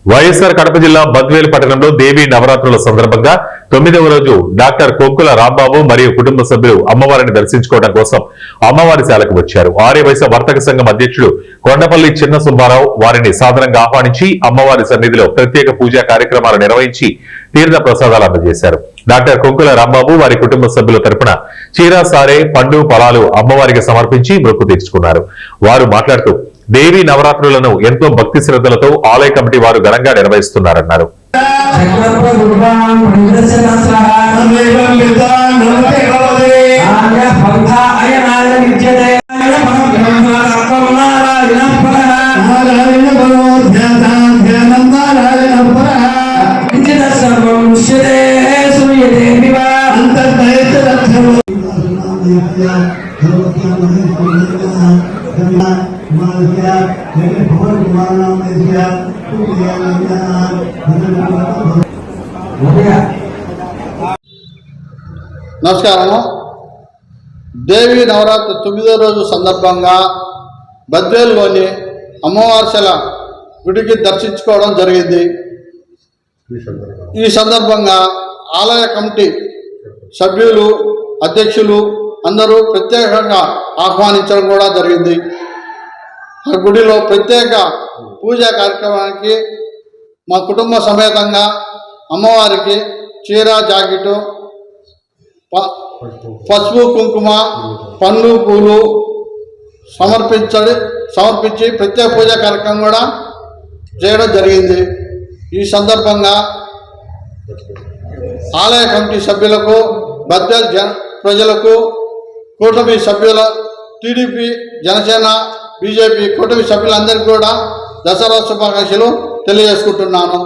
వైఎస్ఆర్ కడప జిల్లా బద్వేలు పట్టణంలో దేవీ నవరాత్రుల సందర్భంగా 9వ రోజు డాక్టర్ కొక్కుల రాంబాబు మరియు కుటుంబ సభ్యులు అమ్మవారిని దర్శించుకోవడం కోసం అమ్మవారి శాలకు వచ్చారు. ఆర్యవైశ్య వర్తక సంఘం అధ్యక్షుడు కొండపల్లి చిన్న సుబ్బారావు వారిని సాదరంగా ఆహ్వానించి అమ్మవారి సన్నిధిలో ప్రత్యేక పూజా కార్యక్రమాలు నిర్వహించి తీర్థ ప్రసాదాలు అందజేశారు. డాక్టర్ కొక్కుల రాంబాబు వారి కుటుంబ సభ్యుల తరపున చీరా సారే పండు ఫలాలు అమ్మవారికి సమర్పించి మొక్కు తీర్చుకున్నారు. వారు మాట్లాడుతూ దేవీ నవరాత్రులను ఎంతో భక్తి శ్రద్ధలతో ఆలయ కమిటీ వారు ఘనంగా నిర్వహిస్తున్నారన్నారు. నమస్కారము. దేవి నవరాత్రి 9వ రోజు సందర్భంగా బద్వేలులోని అమ్మవారిశల గుడికి దర్శించుకోవడం జరిగింది. ఈ సందర్భంగా ఆలయ కమిటీ సభ్యులు అధ్యక్షులు అందరూ ప్రత్యేకంగా ఆహ్వానించడం కూడా జరిగింది. ఆ గుడిలో ప్రత్యేక పూజా కార్యక్రమానికి మా కుటుంబ సమేతంగా అమ్మవారికి చీర జాకెటు పసుపు కుంకుమ పండ్లు పూలు సమర్పించి ప్రత్యేక పూజా కార్యక్రమం కూడా చేయడం జరిగింది. ఈ సందర్భంగా ఆలయ కమిటీ సభ్యులకు బద్వేల్ ప్రజలకు కూటమి సభ్యుల టీడీపీ జనసేన బీజేపీ కూటమి సభ్యులందరికీ కూడా దసరా శుభాకాంక్షలు తెలియజేసుకుంటున్నాను.